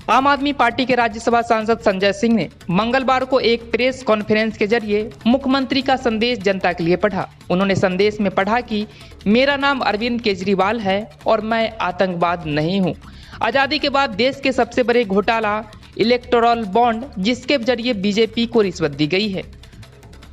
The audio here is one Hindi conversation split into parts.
आम आदमी पार्टी के राज्यसभा सांसद संजय सिंह ने मंगलवार को एक प्रेस कॉन्फ्रेंस के जरिए मुख्यमंत्री का संदेश जनता के लिए पढ़ा। उन्होंने संदेश में पढ़ा कि मेरा नाम अरविंद केजरीवाल है और मैं आतंकवाद नहीं हूं। आजादी के बाद देश के सबसे बड़े घोटाला इलेक्टोरल बॉन्ड, जिसके जरिए बीजेपी को रिश्वत दी गई है,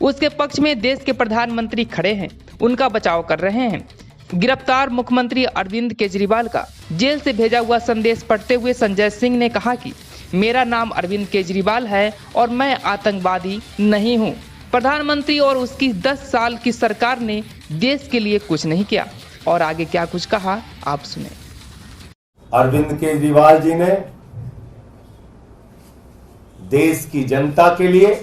उसके पक्ष में देश के प्रधानमंत्री खड़े हैं, उनका बचाव कर रहे हैं। गिरफ्तार मुख्यमंत्री अरविंद केजरीवाल का जेल से भेजा हुआ संदेश पढ़ते हुए संजय सिंह ने कहा कि मेरा नाम अरविंद केजरीवाल है और मैं आतंकवादी नहीं हूं। प्रधानमंत्री और उसकी 10 साल की सरकार ने देश के लिए कुछ नहीं किया। और आगे क्या कुछ कहा, आप सुने। अरविंद केजरीवाल जी ने देश की जनता के लिए,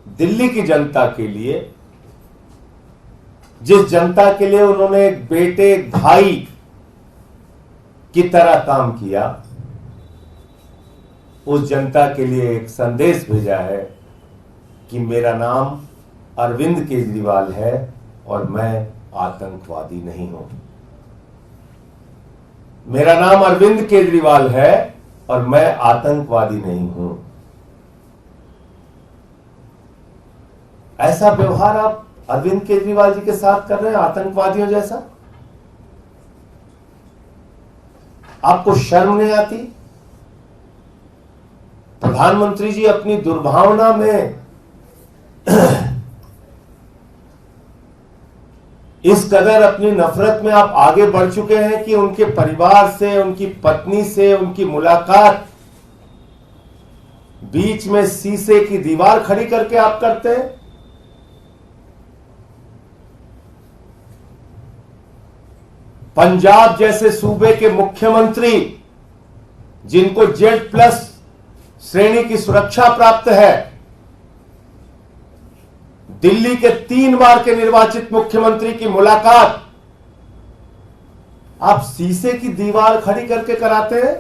दिल्ली की जनता के लिए, जिस जनता के लिए उन्होंने एक बेटे भाई की तरह काम किया, उस जनता के लिए एक संदेश भेजा है कि मेरा नाम अरविंद केजरीवाल है और मैं आतंकवादी नहीं हूं। मेरा नाम अरविंद केजरीवाल है और मैं आतंकवादी नहीं हूं। ऐसा व्यवहार आप अरविंद केजरीवाल जी के साथ कर रहे हैं, आतंकवादियों जैसा। आपको शर्म नहीं आती? प्रधानमंत्री जी अपनी दुर्भावना में इस कदर अपनी नफरत में आप आगे बढ़ चुके हैं कि उनके परिवार से, उनकी पत्नी से उनकी मुलाकात बीच में शीशे की दीवार खड़ी करके आप करते हैं। पंजाब जैसे सूबे के मुख्यमंत्री, जिनको Z+ श्रेणी की सुरक्षा प्राप्त है, दिल्ली के 3 बार के निर्वाचित मुख्यमंत्री की मुलाकात आप शीशे की दीवार खड़ी करके कराते हैं।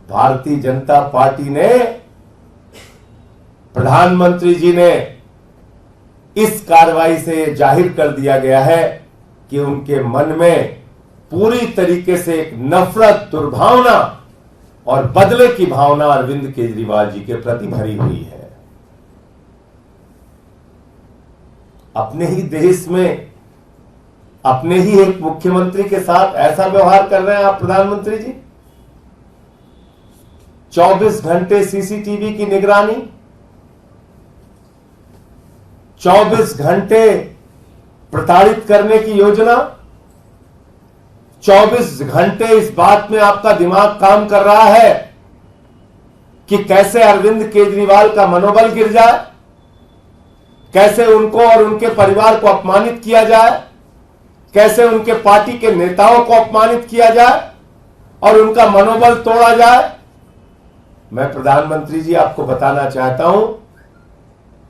भारतीय जनता पार्टी ने, प्रधानमंत्री जी ने इस कार्रवाई से जाहिर कर दिया गया है कि उनके मन में पूरी तरीके से एक नफरत, दुर्भावना और बदले की भावना अरविंद केजरीवाल जी के प्रति भरी हुई है। अपने ही देश में अपने ही एक मुख्यमंत्री के साथ ऐसा व्यवहार कर रहे हैं आप प्रधानमंत्री जी। 24 घंटे सीसीटीवी की निगरानी, 24 घंटे प्रताड़ित करने की योजना, 24 घंटे इस बात में आपका दिमाग काम कर रहा है कि कैसे अरविंद केजरीवाल का मनोबल गिर जाए, कैसे उनको और उनके परिवार को अपमानित किया जाए, कैसे उनके पार्टी के नेताओं को अपमानित किया जाए और उनका मनोबल तोड़ा जाए। मैं प्रधानमंत्री जी आपको बताना चाहता हूं,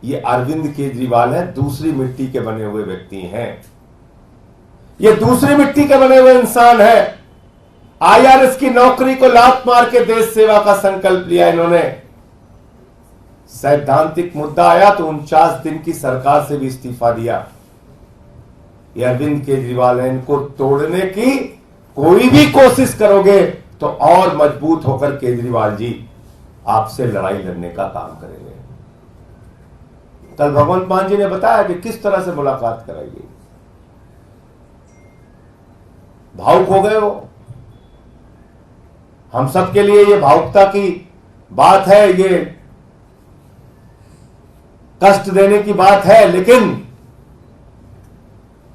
ये अरविंद केजरीवाल है, दूसरी मिट्टी के बने हुए व्यक्ति हैं। ये दूसरी मिट्टी के बने हुए इंसान है। IRS की नौकरी को लात मार के देश सेवा का संकल्प लिया इन्होंने। सैद्धांतिक मुद्दा आया तो 49 दिन की सरकार से भी इस्तीफा दिया। ये अरविंद केजरीवाल है। इनको तोड़ने की कोई भी कोशिश करोगे तो और मजबूत होकर केजरीवाल जी आपसे लड़ाई लड़ने का काम करेंगे। कल भगवंत मान जी ने बताया कि किस तरह से मुलाकात कराई गई। भावुक हो गए वो। हम सब के लिए ये भावुकता की बात है, ये कष्ट देने की बात है, लेकिन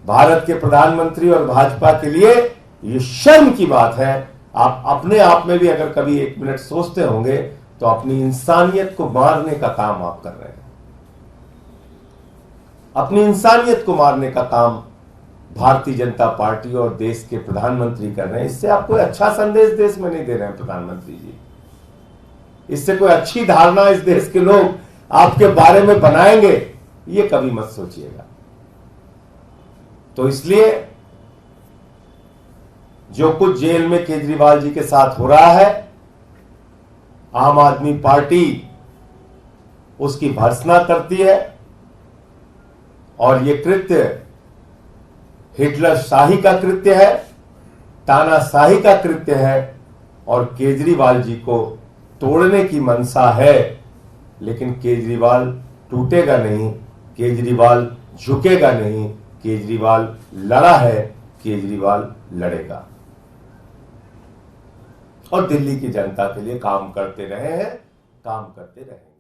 भारत के प्रधानमंत्री और भाजपा के लिए ये शर्म की बात है। आप अपने आप में भी अगर कभी 1 मिनट सोचते होंगे तो अपनी इंसानियत को मारने का काम आप कर रहे हैं। अपनी इंसानियत को मारने का काम भारतीय जनता पार्टी और देश के प्रधानमंत्री कर रहे हैं। इससे आप कोई अच्छा संदेश देश में नहीं दे रहे हैं प्रधानमंत्री जी। इससे कोई अच्छी धारणा इस देश के लोग आपके बारे में बनाएंगे, ये कभी मत सोचिएगा। तो इसलिए जो कुछ जेल में केजरीवाल जी के साथ हो रहा है, आम आदमी पार्टी उसकी भर्त्सना करती है और ये कृत्य हिटलर शाही का कृत्य है। तानाशाही का कृत्य है और केजरीवाल जी को तोड़ने की मंशा है, लेकिन केजरीवाल टूटेगा नहीं, केजरीवाल झुकेगा नहीं, केजरीवाल लड़ा है, केजरीवाल लड़ेगा और दिल्ली की जनता के लिए काम करते रहे हैं, काम करते रहेंगे।